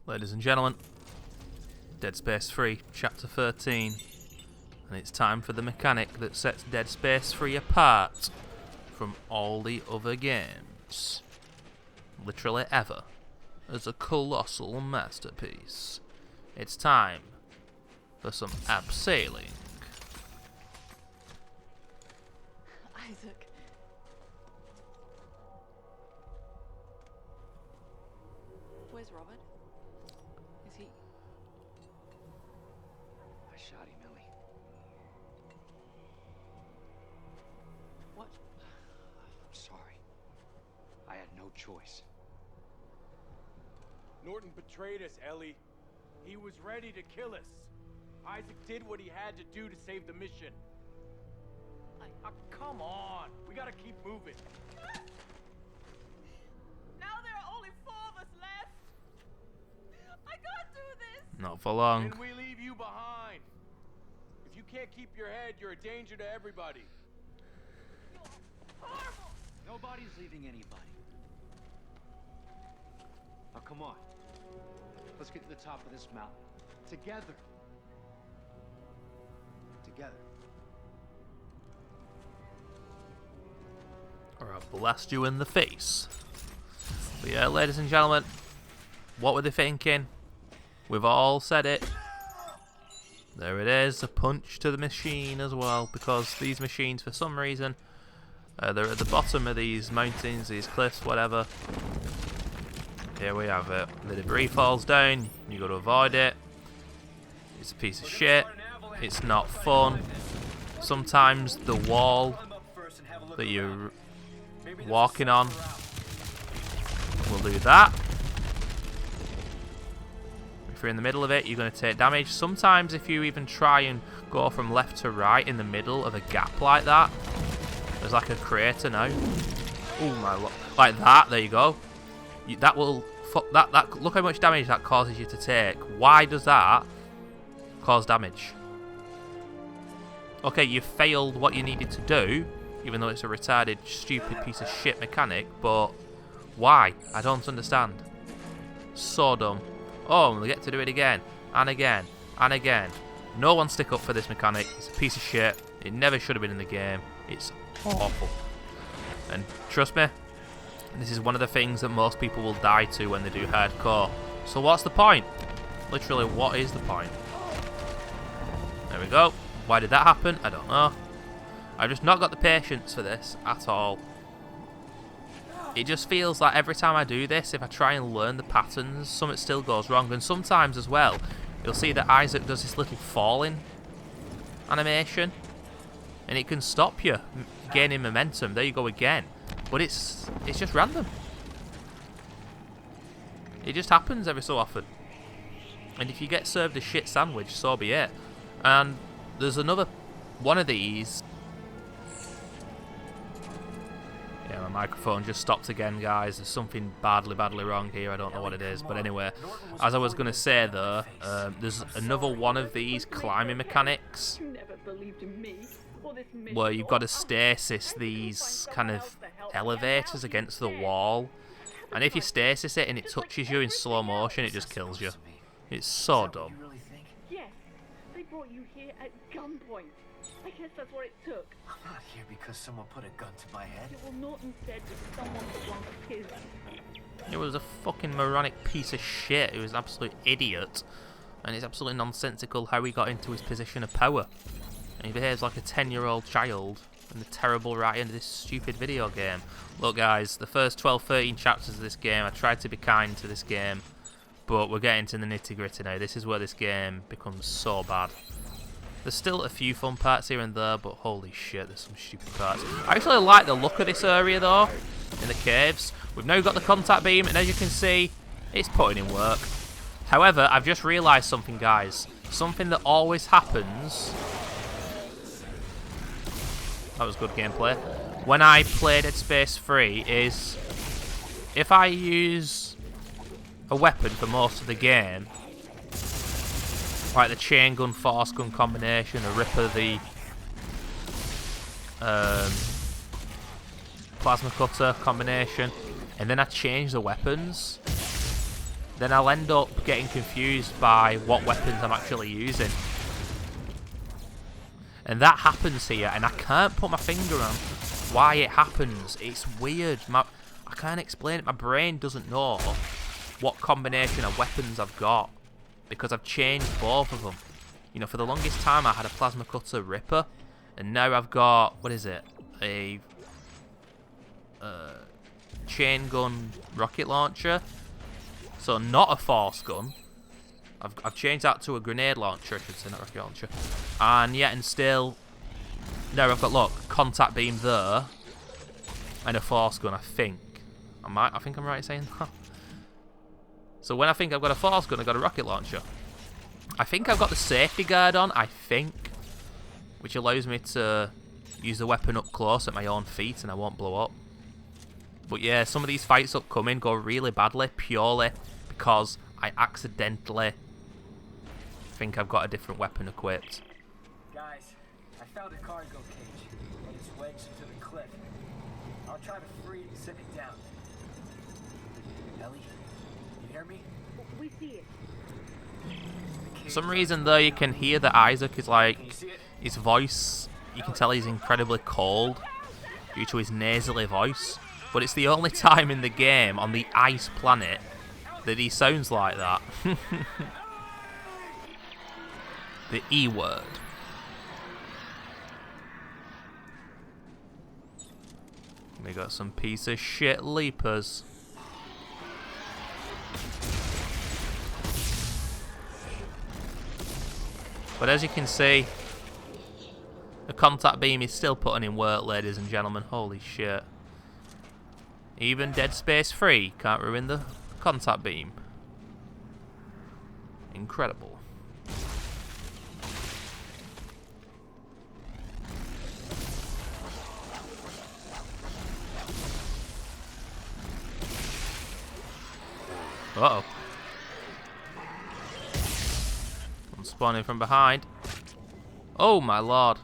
Ladies and gentlemen, Dead Space 3, Chapter 13. And it's time for the mechanic that sets Dead Space 3 apart from all the other games. Literally ever. As a colossal masterpiece. It's time for some abseiling. Isaac. Where's Robert? Is he... I shot him, Ellie. What? I'm sorry. I had no choice. Norton betrayed us, Ellie. He was ready to kill us. Isaac did what he had to do to save the mission. Come on. We gotta keep moving. Now there are only 4 of us left. I can't do this. Not for long. Then we leave you behind. If you can't keep your head, you're a danger to everybody. You're horrible. Nobody's leaving anybody. Now come on. Let's get to the top of this mountain. Together. Together. Or I'll blast you in the face. But yeah, ladies and gentlemen, what were they thinking? We've all said it. There it is, a punch to the machine as well, because these machines, for some reason, they're at the bottom of these mountains, these cliffs, whatever. Here we have it. The debris falls down, you got to avoid it. It's a piece of shit. It's not fun. Sometimes the wall that you're walking on will do that. If you're in the middle of it, you're going to take damage. Sometimes if you even try and go from left to right in the middle of a gap like that, there's like a crater now. Oh my lord. Like that, there you go. That will... look how much damage that causes you to take. Why does that cause damage? Okay, you failed what you needed to do, even though it's a retarded, stupid piece of shit mechanic, but why? I don't understand. So dumb. Oh, and we get to do it again, and again, and again. No one stick up for this mechanic. It's a piece of shit. It never should have been in the game. It's awful. And trust me, this is one of the things that most people will die to when they do hardcore. So what's the point? Literally, what is the point? There we go. Why did that happen? I don't know. I've just not got the patience for this at all. It just feels like every time I do this, if I try and learn the patterns, something still goes wrong. And sometimes as well, you'll see that Isaac does this little falling animation. And it can stop you gaining momentum. There you go again. But it's just random. It just happens every so often. And if you get served a shit sandwich, so be it. And there's another one of these. Yeah, my microphone just stopped again, guys. There's something badly wrong here. I don't know what it is. But anyway, as I was going to say though, there's another one of these climbing mechanics where you've got to stasis these kind of elevators against the wall. And if you stasis it and it touches you in slow motion, it just kills you. It's so dumb. Yes, they brought you here at gunpoint. I guess that's what it took. I'm not here because someone put a gun to my head. It will not instead be someone that wants his. It was a fucking moronic piece of shit. He was an absolute idiot. And it's absolutely nonsensical how he got into his position of power. And he behaves like a 10-year-old child in the terrible right end of this stupid video game. Look guys, the first 12-13 chapters of this game, I tried to be kind to this game. But we're getting to the nitty-gritty now. This is where this game becomes so bad. There's still a few fun parts here and there, but holy shit, there's some stupid parts. I actually like the look of this area though, in the caves. We've now got the contact beam, and as you can see, it's putting in work. However, I've just realised something, guys. Something that always happens... That was good gameplay. When I play Dead Space 3 is... If I use a weapon for most of the game, like the chain gun, force gun combination, the Ripper, the plasma cutter combination, and then I change the weapons, then I'll end up getting confused by what weapons I'm actually using. And that happens here, and I can't put my finger on why it happens. It's weird. I can't explain it. My brain doesn't know what combination of weapons I've got because I've changed both of them. You know, for the longest time I had a plasma cutter ripper, and now I've got, what is it? A chain gun rocket launcher. So not a force gun. I've changed that to a grenade launcher, I should say, not rocket launcher. And yet and still, now I've got, look, contact beam there, and a force gun, I think. I think I'm right in saying that. So when I think I've got a force gun, I've got a rocket launcher. I think I've got the safety guard on, I think, which allows me to use the weapon up close at my own feet and I won't blow up. But yeah, some of these fights upcoming go really badly purely because I accidentally think I've got a different weapon equipped. Guys, I found a cargo cage, and it's wedged into the cliff. I'll try to zip it down. Ellie, you hear me? We see it. For some reason though, you can hear that Isaac is like, his voice, you can tell he's incredibly cold due to his nasally voice. But it's the only time in the game on the ice planet that he sounds like that. The E word. We got some piece of shit leapers. But as you can see, the contact beam is still putting in work, ladies and gentlemen. Holy shit. Even Dead Space 3 can't ruin the contact beam. Incredible. Uh-oh. I'm spawning from behind. Oh my lord.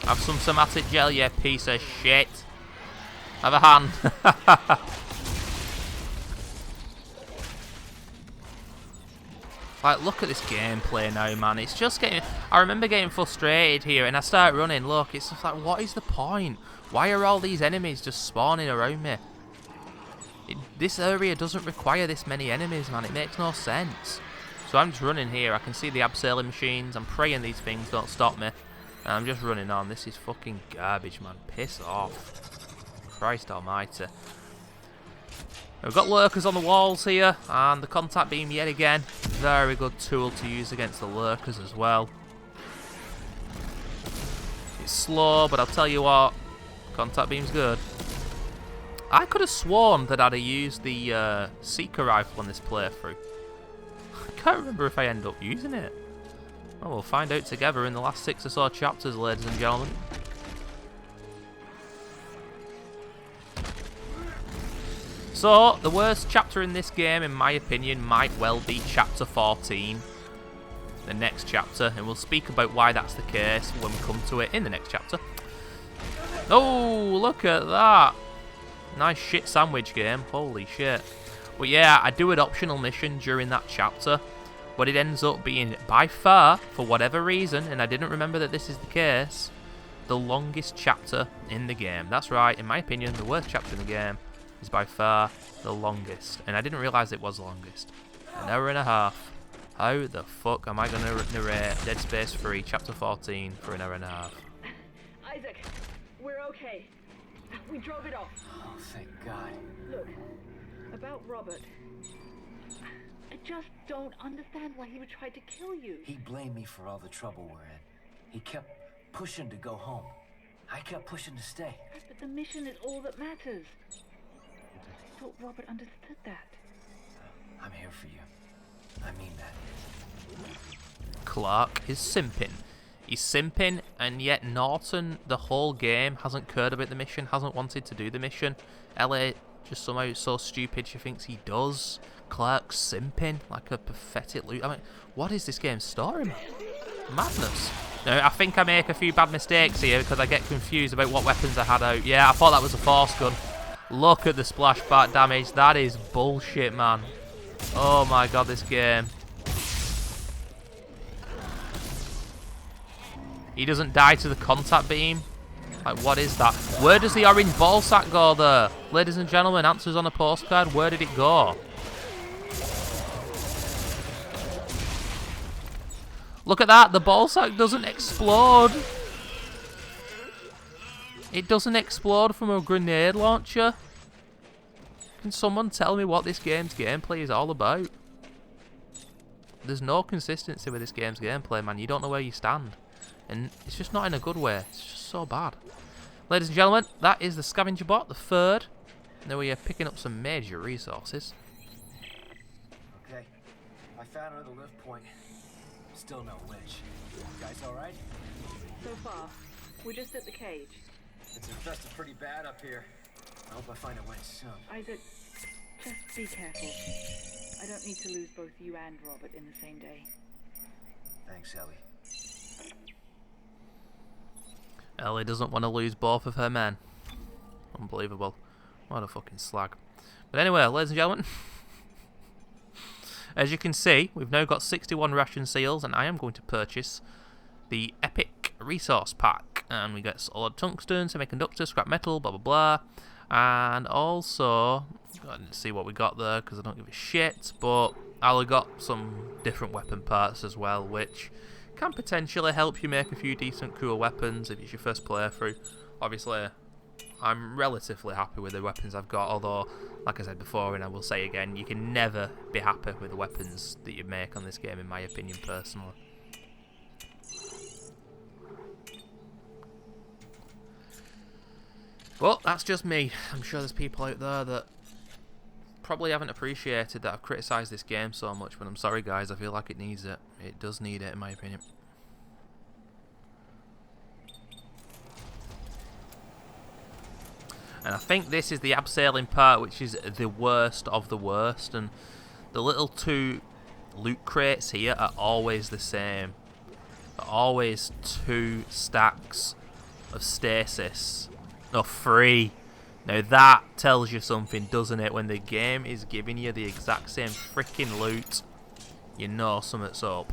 Have some somatic gel, you piece of shit. Have a hand. Like, look at this gameplay now, man. It's just getting... I remember getting frustrated here, and I start running. Look, it's just like, what is the point? Why are all these enemies just spawning around me? This area doesn't require this many enemies, man. It makes no sense. So I'm just running here. I can see the abseiling machines. I'm praying these things don't stop me. And I'm just running on. This is fucking garbage, man. Piss off. Christ almighty. We've got lurkers on the walls here, and the contact beam yet again. Very good tool to use against the lurkers as well. It's slow, but I'll tell you what, contact beam's good. I could have sworn that I'd have used the Seeker rifle on this playthrough. I can't remember if I end up using it. Oh, we'll find out together in the last 6 or so chapters, ladies and gentlemen. So, the worst chapter in this game, in my opinion, might well be Chapter 14. The next chapter, and we'll speak about why that's the case when we come to it in the next chapter. Oh, look at that. Nice shit sandwich game. Holy shit. But yeah, I do an optional mission during that chapter, but it ends up being, by far, for whatever reason, and I didn't remember that this is the case, the longest chapter in the game. That's right, in my opinion, the worst chapter in the game is by far the longest, and I didn't realise it was the longest. An hour and a half. How the fuck am I going to narrate Dead Space 3 Chapter 14 for an hour and a half? Isaac, we're okay. We drove it off. Oh, thank God. Look, about Robert. I just don't understand why he would try to kill you. He blamed me for all the trouble we're in. He kept pushing to go home. I kept pushing to stay. But the mission is all that matters. I thought Robert understood that. I'm here for you. I mean that. Clark is simping. He's simping, and yet Norton, the whole game, hasn't cared about the mission, hasn't wanted to do the mission. Ellie just somehow so stupid she thinks he does. Clark's simping like a pathetic loot. I mean, what is this game's story, man? Madness. Now, I think I make a few bad mistakes here because I get confused about what weapons I had out. Yeah, I thought that was a force gun. Look at the splashback damage. That is bullshit, man. Oh my god, this game. He doesn't die to the contact beam. Like, what is that? Where does the orange ball sack go there? Ladies and gentlemen, answers on a postcard. Where did it go? Look at that. The ball sack doesn't explode. It doesn't explode from a grenade launcher. Can someone tell me what this game's gameplay is all about? There's no consistency with this game's gameplay, man. You don't know where you stand. And it's just not in a good way. It's just so bad. Ladies and gentlemen, that is the Scavenger bot, the third. Now we are picking up some major resources. Okay, I found another lift point. Still no winch. You guys alright? So far, we're just at the cage. It's infested pretty bad up here. I hope I find a winch soon. Isaac, just be careful. I don't need to lose both you and Robert in the same day. Thanks, Ellie. Ellie doesn't want to lose both of her men. Unbelievable. What a fucking slag. But anyway, ladies and gentlemen, as you can see, we've now got 61 ration seals, and I am going to purchase the Epic Resource Pack. And we get solid tungsten, semiconductor, scrap metal, blah blah blah. And also, I didn't see what we got there because I don't give a shit, but I'll have got some different weapon parts as well, which can potentially help you make a few decent cool weapons if it's your first playthrough. Obviously, I'm relatively happy with the weapons I've got, although, like I said before, and I will say again, you can never be happy with the weapons that you make on this game, in my opinion, personally. But that's just me. I'm sure there's people out there that probably haven't appreciated that I've criticised this game so much, but I'm sorry guys, I feel like it needs it. It does need it, in my opinion. And I think this is the abseiling part, which is the worst of the worst, and the little two loot crates here are always the same. They're always 2 stacks of stasis. No, 3. Now that tells you something, doesn't it? When the game is giving you the exact same freaking loot, you know something's up.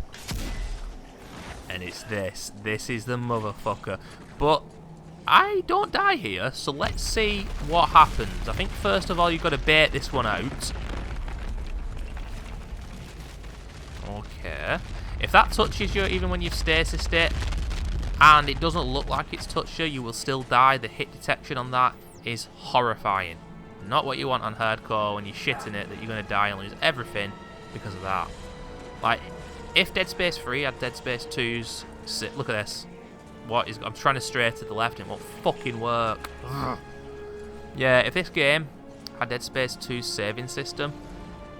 And it's this. This is the motherfucker. But I don't die here, so let's see what happens. I think first of all you've got to bait this one out. Okay. If that touches you, even when you've stasis it, and it doesn't look like it's touched you, you will still die. The hit detection on that is horrifying. Not what you want on hardcore when you're shitting it, that you're going to die and lose everything because of that. Like, if Dead Space 3 had Dead Space 2's... Look at this. What is... I'm trying to stray to the left and it won't fucking work. Yeah, if this game had Dead Space 2's saving system,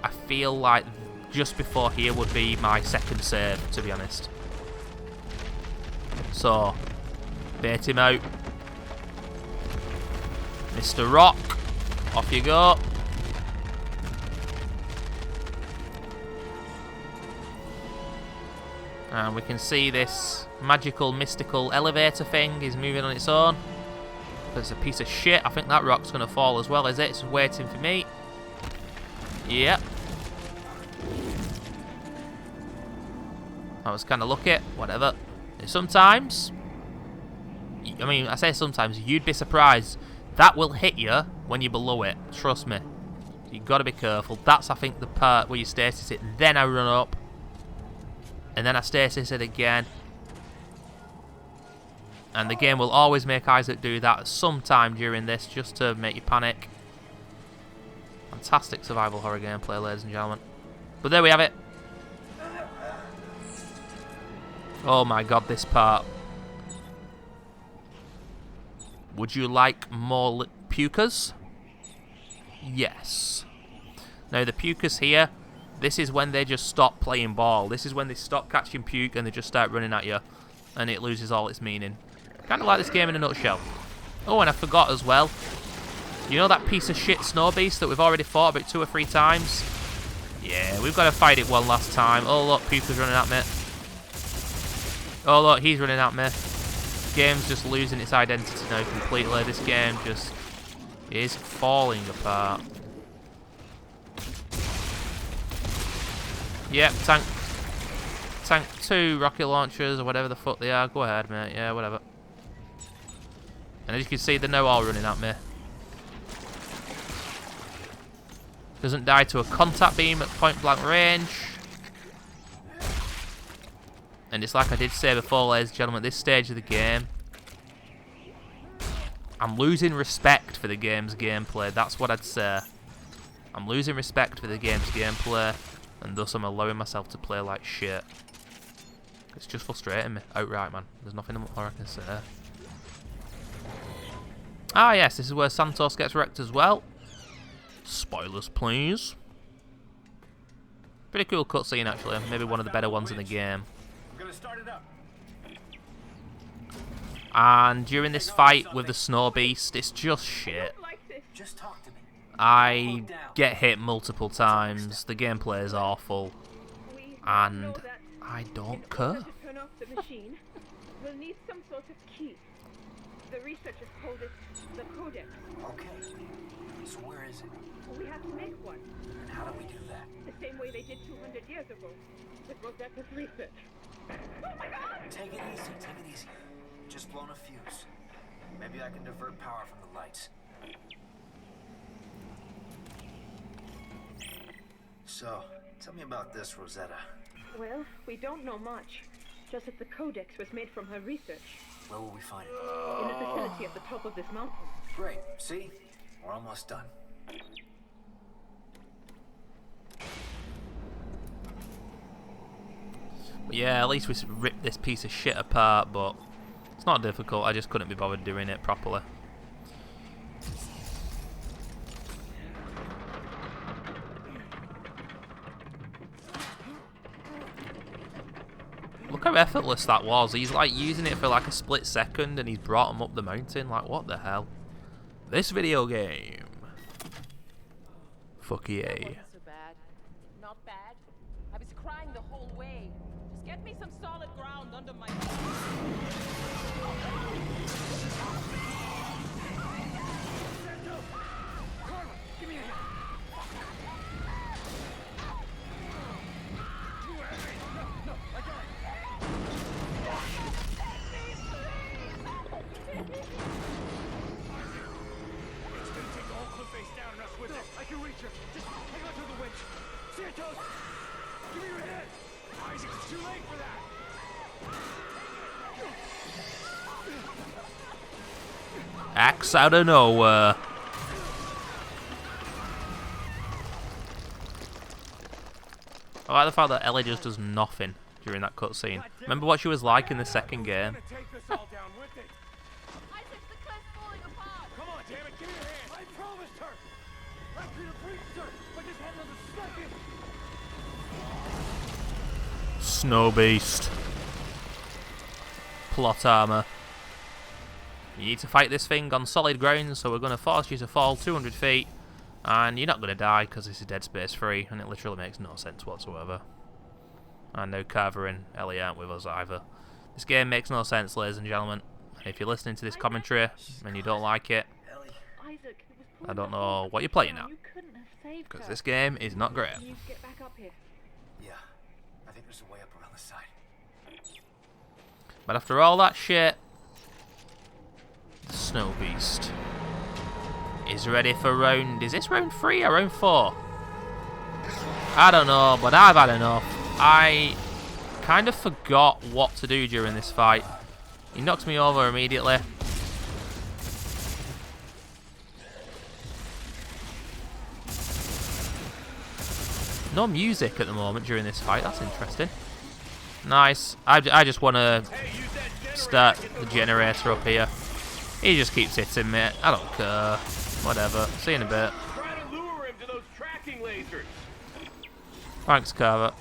I feel like just before here would be my second save, to be honest. So, bait him out. Mr. Rock, off you go. And we can see this magical, mystical elevator thing is moving on its own. It's a piece of shit. I think that rock's going to fall as well, is it? It's waiting for me. Yep. That was kind of lucky. Whatever. Sometimes, I mean, I say sometimes, you'd be surprised. That will hit you when you're below it. Trust me. You've got to be careful. That's, I think, the part where you stasis it. Then I run up. And then I stasis it again. And the game will always make Isaac do that sometime during this, just to make you panic. Fantastic survival horror gameplay, ladies and gentlemen. But there we have it. Oh my god, this part. Would you like more pukers? Yes. Now the pukers here, this is when they just stop playing ball. This is when they stop catching puke and they just start running at you. And it loses all its meaning. Kind of like this game in a nutshell. Oh, and I forgot as well. You know that piece of shit snow beast that we've already fought about 2 or 3 times? Yeah, we've got to fight it one last time. Oh look, puker's running at me. Oh look, he's running at me. Game's just losing its identity now completely. This game just is falling apart. Yep, tank 2 rocket launchers or whatever the fuck they are. Go ahead, mate. Yeah, whatever. And as you can see, they're now all running at me. Doesn't die to a contact beam at point blank range. And it's like I did say before, ladies and gentlemen, at this stage of the game, I'm losing respect for the game's gameplay. That's what I'd say. I'm losing respect for the game's gameplay, and thus I'm allowing myself to play like shit. It's just frustrating me outright, man. There's nothing more I can say. Ah, yes, this is where Santos gets wrecked as well. Spoilers, please. Pretty cool cutscene, actually. Maybe one of the better ones in the game. I'm gonna start it up. And during this fight with the snow beast, it's just shit. Just talk to me. I get hit multiple times. The gameplay is awful, and I don't care. To turn off the machine, we'll need some sort of key. The researchers called it the codex. Okay. So where is it? We have to make one, And how do we do that? the same way they did 200 years ago with Rosetta's research. Oh my God! Take it easy, take it easy. Just blown a fuse. Maybe I can divert power from the lights. So, tell me about this, Rosetta. Well, we don't know much. Just that the codex was made from her research Where will we find it? in a facility at the top of this mountain. Great. See? We're almost done. Yeah, at least we ripped this piece of shit apart, but it's not difficult. I just couldn't be bothered doing it properly. Look how effortless that was. He's like using it for like a split second and he's brought him up the mountain. Like, what the hell? This video game. Fuck yeah. Wasn't so bad. Not bad. I was crying the whole way. Just get me some solid ground under my I can reach her. Just hang on to the winch. Santos, give me your hand. Isaac, it's too late for that. Axe out of nowhere. I like the fact that Ellie just does nothing during that cutscene. Remember what she was like in the second game? Take this all down with it. Isaac, the cliff's falling apart. Come on, damn it, give me your hand. I promised her. I could have reached her, but just had another second. Snow Beast. Plot armor. You need to fight this thing on solid ground, so we're going to force you to fall 200 feet. And you're not going to die because this is Dead Space 3, and it literally makes no sense whatsoever. And no Carver and Ellie aren't with us either. This game makes no sense, ladies and gentlemen. And if you're listening to this commentary and you don't like it, Isaac, it was I don't know what you're playing at. You couldn't have saved Because her. this game is not great. Can you get back up here? Yeah. I think there's a way up around the side. But after all that shit, the Snow Beast is ready for round... Is this round 3 or round 4? I don't know, but I've had enough. I kind of forgot what to do during this fight. He knocked me over immediately. No music at the moment during this fight. That's interesting. Nice. I just want to start the generator up here. He just keeps hitting me. I don't care. Whatever. See you in a bit. Try to lure him to those tracking lasers. Thanks, Carver.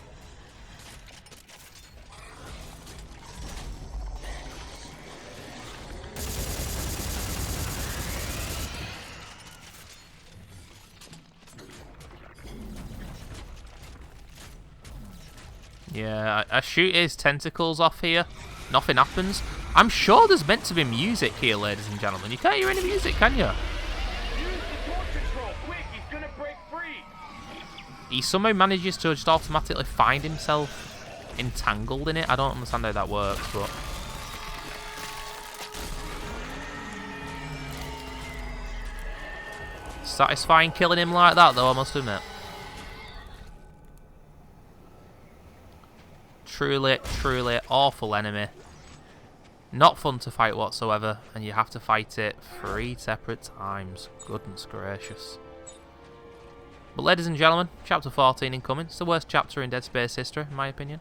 Yeah, I shoot his tentacles off here. Nothing happens. I'm sure there's meant to be music here, ladies and gentlemen. You can't hear any music, can you? Use the door control, quick! He's gonna break free. He somehow manages to just automatically find himself entangled in it. I don't understand how that works, but... satisfying killing him like that, though, I must admit. Truly, truly awful enemy. Not fun to fight whatsoever, and you have to fight it 3 separate times. Goodness gracious. But ladies and gentlemen, chapter 14 incoming. It's the worst chapter in Dead Space history, in my opinion.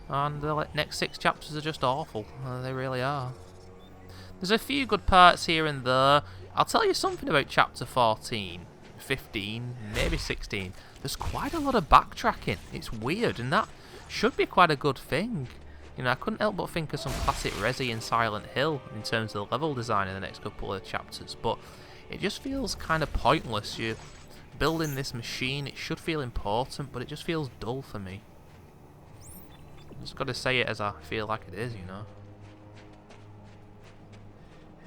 And the next 6 chapters are just awful. They really are. There's a few good parts here and there. I'll tell you something about chapter 14, 15, maybe 16. There's quite a lot of backtracking. It's weird, and that should be quite a good thing. You know, I couldn't help but think of some classic Resi and Silent Hill in terms of the level design in the next couple of chapters, but it just feels kind of pointless. You're building this machine, it should feel important, but it just feels dull for me. Just got to say it as I feel like it is, you know.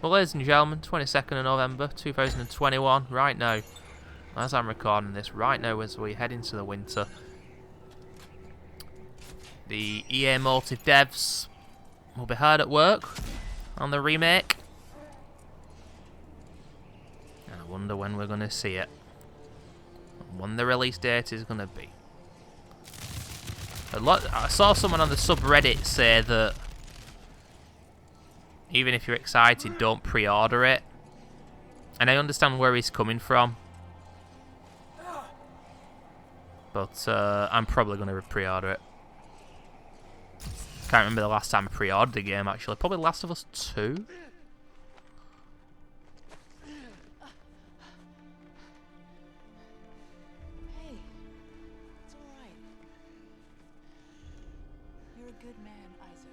Well, ladies and gentlemen, 22nd of November 2021, right now, as I'm recording this, right now as we head into the winter, the EA Motive devs will be hard at work on the remake. And I wonder when we're going to see it. And when the release date is going to be. I saw someone on the subreddit say that even if you're excited, don't pre-order it. And I understand where he's coming from. But I'm probably going to pre-order it. Can't remember the last time I pre-ordered a game, actually. Probably Last of Us 2. Hey, it's all right. You're a good man, Isaac.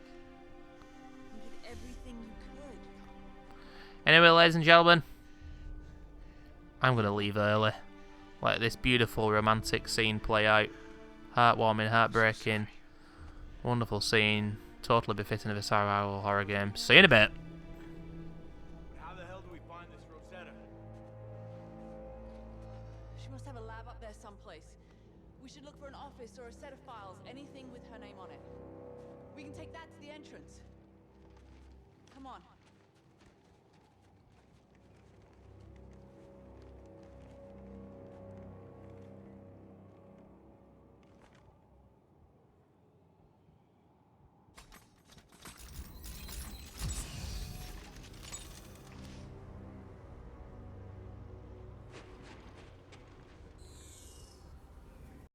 You did everything you could. Anyway, ladies and gentlemen, I'm going to leave early. Let this beautiful romantic scene play out. Heartwarming, heartbreaking, wonderful scene. Totally befitting of a survival horror game. See you in a bit. How the hell do we find this Rosetta? She must have a lab up there someplace. We should look for an office or a set of files, anything with her name on it. We can take that to the entrance.